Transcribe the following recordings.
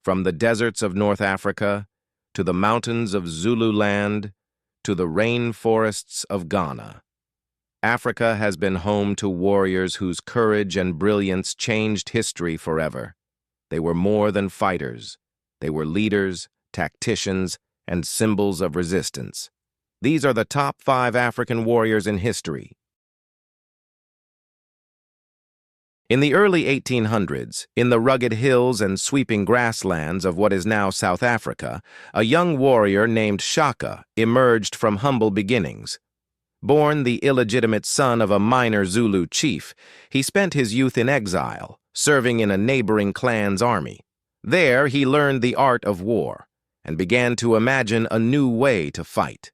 From the deserts of North Africa, to the mountains of Zululand, to the rainforests of Ghana, Africa has been home to warriors whose courage and brilliance changed history forever. They were more than fighters. They were leaders, tacticians, and symbols of resistance. These are the top 5 African warriors in history. In the early 1800s, in the rugged hills and sweeping grasslands of what is now South Africa, a young warrior named Shaka emerged from humble beginnings. Born the illegitimate son of a minor Zulu chief, he spent his youth in exile, serving in a neighboring clan's army. There, he learned the art of war and began to imagine a new way to fight.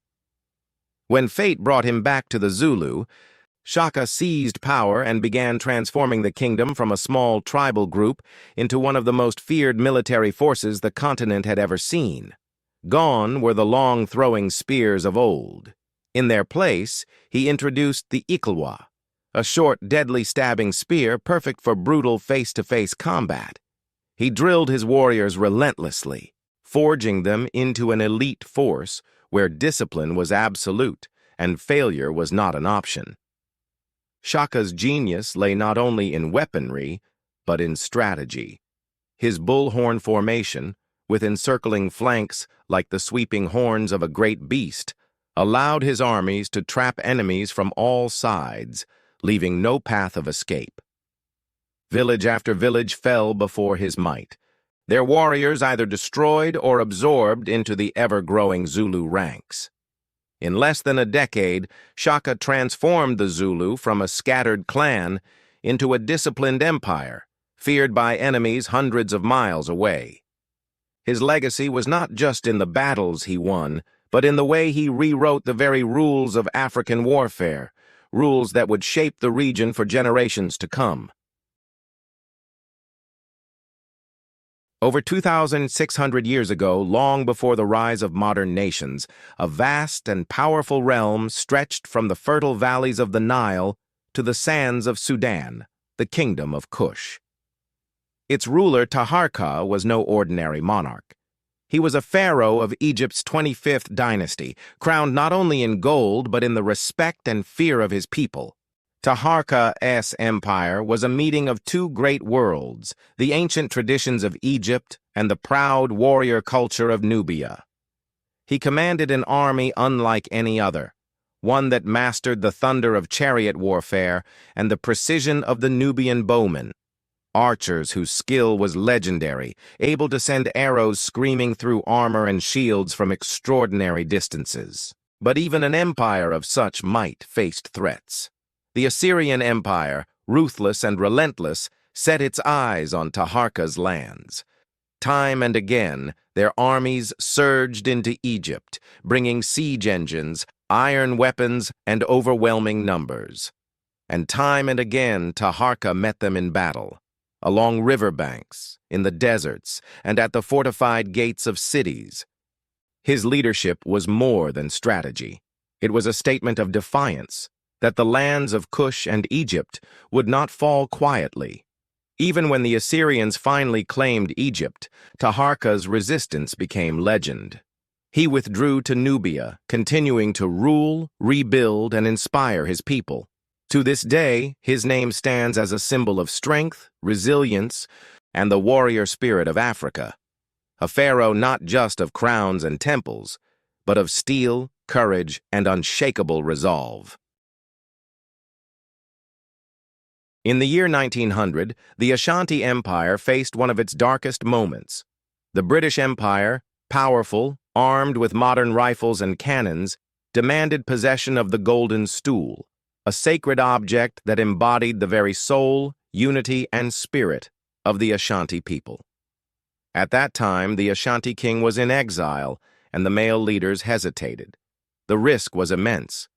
When fate brought him back to the Zulu, Shaka seized power and began transforming the kingdom from a small tribal group into one of the most feared military forces the continent had ever seen. Gone were the long-throwing spears of old. In their place, he introduced the Ikalwa, a short, deadly stabbing spear perfect for brutal face-to-face combat. He drilled his warriors relentlessly, forging them into an elite force where discipline was absolute and failure was not an option. Shaka's genius lay not only in weaponry, but in strategy. His bullhorn formation, with encircling flanks like the sweeping horns of a great beast, allowed his armies to trap enemies from all sides, leaving no path of escape. Village after village fell before his might, their warriors either destroyed or absorbed into the ever-growing Zulu ranks. In less than a decade, Shaka transformed the Zulu from a scattered clan into a disciplined empire, feared by enemies hundreds of miles away. His legacy was not just in the battles he won, but in the way he rewrote the very rules of African warfare, rules that would shape the region for generations to come. Over 2,600 years ago, long before the rise of modern nations, a vast and powerful realm stretched from the fertile valleys of the Nile to the sands of Sudan, the kingdom of Kush. Its ruler, Taharqa, was no ordinary monarch. He was a pharaoh of Egypt's 25th dynasty, crowned not only in gold but in the respect and fear of his people. Taharqa's empire was a meeting of two great worlds, the ancient traditions of Egypt and the proud warrior culture of Nubia. He commanded an army unlike any other, one that mastered the thunder of chariot warfare and the precision of the Nubian bowmen, archers whose skill was legendary, able to send arrows screaming through armor and shields from extraordinary distances. But even an empire of such might faced threats. The Assyrian Empire, ruthless and relentless, set its eyes on Taharqa's lands. Time and again, their armies surged into Egypt, bringing siege engines, iron weapons, and overwhelming numbers. And time and again, Taharqa met them in battle, along riverbanks, in the deserts, and at the fortified gates of cities. His leadership was more than strategy. It was a statement of defiance, that the lands of Kush and Egypt would not fall quietly. Even when the Assyrians finally claimed Egypt, Taharqa's resistance became legend. He withdrew to Nubia, continuing to rule, rebuild, and inspire his people. To this day, his name stands as a symbol of strength, resilience, and the warrior spirit of Africa. A pharaoh not just of crowns and temples, but of steel, courage, and unshakable resolve. In the year 1900, the Ashanti Empire faced one of its darkest moments. The British Empire, powerful, armed with modern rifles and cannons, demanded possession of the Golden Stool, a sacred object that embodied the very soul, unity, and spirit of the Ashanti people. At that time, the Ashanti king was in exile, and the male leaders hesitated. The risk was immense.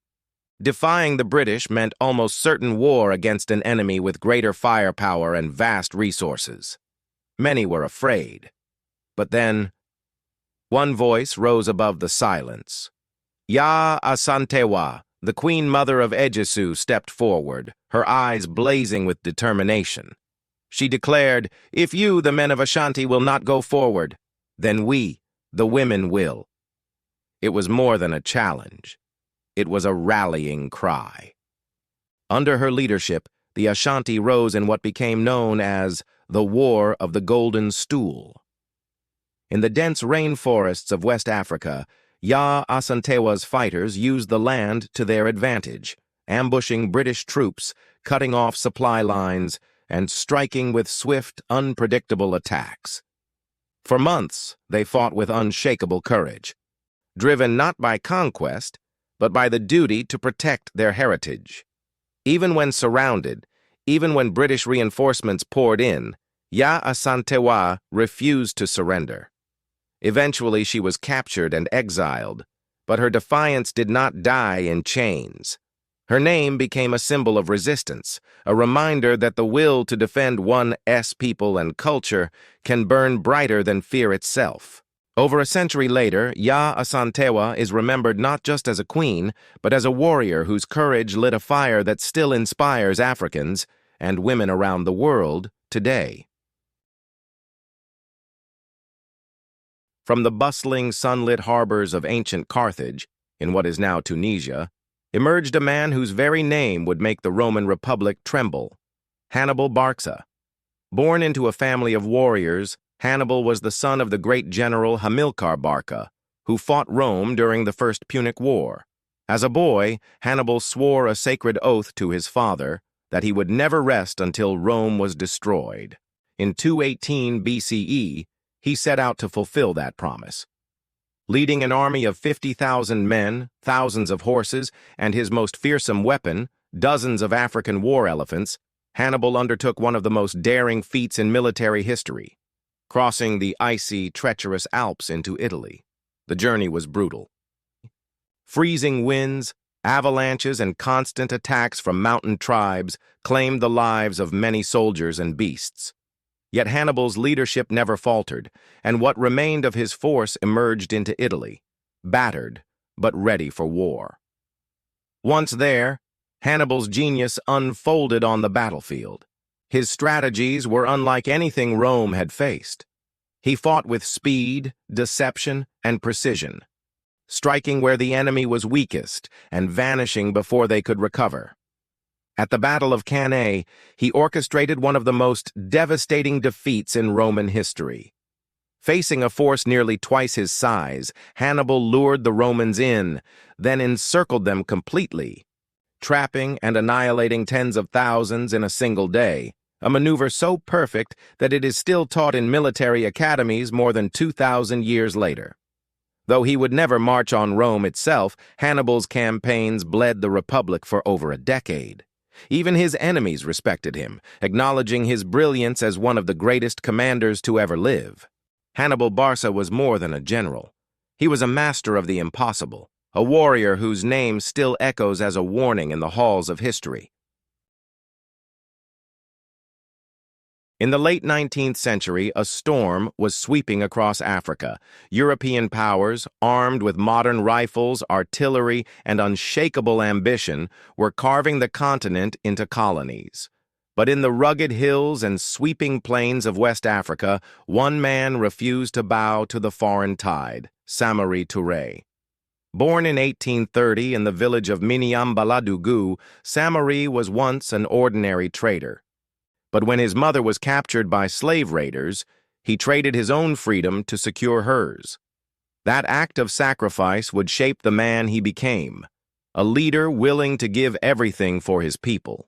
Defying the British meant almost certain war against an enemy with greater firepower and vast resources. Many were afraid. But then, one voice rose above the silence. Yaa Asantewaa, the Queen Mother of Ejisu, stepped forward, her eyes blazing with determination. She declared, "If you, the men of Ashanti, will not go forward, then we, the women, will." It was more than a challenge. It was a rallying cry. Under her leadership, the Ashanti rose in what became known as the War of the Golden Stool. In the dense rainforests of West Africa, Yaa Asantewa's fighters used the land to their advantage, ambushing British troops, cutting off supply lines, and striking with swift, unpredictable attacks. For months, they fought with unshakable courage, driven not by conquest, but by the duty to protect their heritage. Even when surrounded, even when British reinforcements poured in, Yaa Asantewaa refused to surrender. Eventually, she was captured and exiled, but her defiance did not die in chains. Her name became a symbol of resistance, a reminder that the will to defend one's people and culture can burn brighter than fear itself. Over a century later, Yaa Asantewaa is remembered not just as a queen, but as a warrior whose courage lit a fire that still inspires Africans and women around the world today. From the bustling, sunlit harbors of ancient Carthage, in what is now Tunisia, emerged a man whose very name would make the Roman Republic tremble: Hannibal Barca. Born into a family of warriors, Hannibal was the son of the great general Hannibal Barca, who fought Rome during the First Punic War. As a boy, Hannibal swore a sacred oath to his father that he would never rest until Rome was destroyed. In 218 BCE, he set out to fulfill that promise. Leading an army of 50,000 men, thousands of horses, and his most fearsome weapon, dozens of African war elephants, Hannibal undertook one of the most daring feats in military history, crossing the icy, treacherous Alps into Italy. The journey was brutal. Freezing winds, avalanches, and constant attacks from mountain tribes claimed the lives of many soldiers and beasts. Yet Hannibal's leadership never faltered, and what remained of his force emerged into Italy, battered but ready for war. Once there, Hannibal's genius unfolded on the battlefield. His strategies were unlike anything Rome had faced. He fought with speed, deception, and precision, striking where the enemy was weakest and vanishing before they could recover. At the Battle of Cannae, he orchestrated one of the most devastating defeats in Roman history. Facing a force nearly twice his size, Hannibal lured the Romans in, then encircled them completely, trapping and annihilating tens of thousands in a single day, a maneuver so perfect that it is still taught in military academies more than 2,000 years later. Though he would never march on Rome itself, Hannibal's campaigns bled the Republic for over a decade. Even his enemies respected him, acknowledging his brilliance as one of the greatest commanders to ever live. Hannibal Barca was more than a general. He was a master of the impossible, a warrior whose name still echoes as a warning in the halls of history. In the late 19th century, a storm was sweeping across Africa. European powers, armed with modern rifles, artillery, and unshakable ambition, were carving the continent into colonies. But in the rugged hills and sweeping plains of West Africa, one man refused to bow to the foreign tide: Samory Touré. Born in 1830 in the village of Miniambaladugu, Samory was once an ordinary trader. But when his mother was captured by slave raiders, he traded his own freedom to secure hers. That act of sacrifice would shape the man he became, a leader willing to give everything for his people.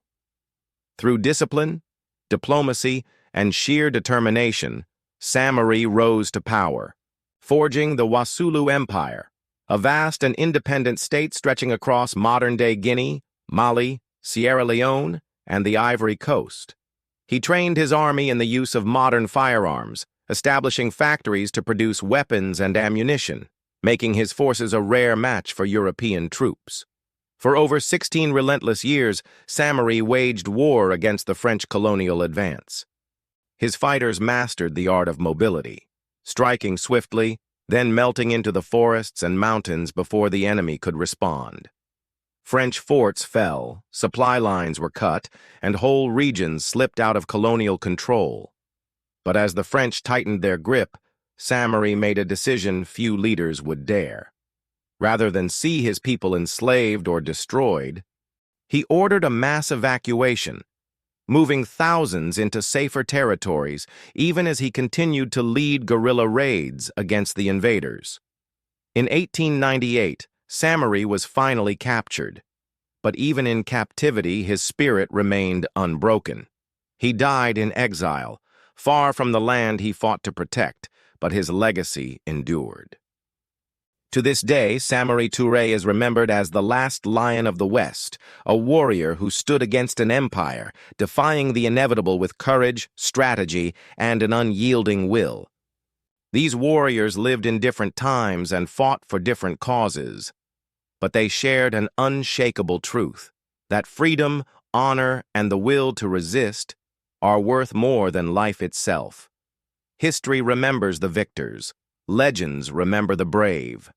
Through discipline, diplomacy, and sheer determination, Samory rose to power, forging the Wasulu Empire, a vast and independent state stretching across modern-day Guinea, Mali, Sierra Leone, and the Ivory Coast. He trained his army in the use of modern firearms, establishing factories to produce weapons and ammunition, making his forces a rare match for European troops. For over 16 relentless years, Samory waged war against the French colonial advance. His fighters mastered the art of mobility, striking swiftly, then melting into the forests and mountains before the enemy could respond. French forts fell, supply lines were cut, and whole regions slipped out of colonial control. But as the French tightened their grip, Samory made a decision few leaders would dare. Rather than see his people enslaved or destroyed, he ordered a mass evacuation, moving thousands into safer territories, even as he continued to lead guerrilla raids against the invaders. In 1898, Samory was finally captured, but even in captivity, his spirit remained unbroken. He died in exile, far from the land he fought to protect, but his legacy endured. To this day, Samory Touré is remembered as the last lion of the West, a warrior who stood against an empire, defying the inevitable with courage, strategy, and an unyielding will. These warriors lived in different times and fought for different causes, but they shared an unshakable truth, that freedom, honor, and the will to resist are worth more than life itself. History remembers the victors. Legends remember the brave.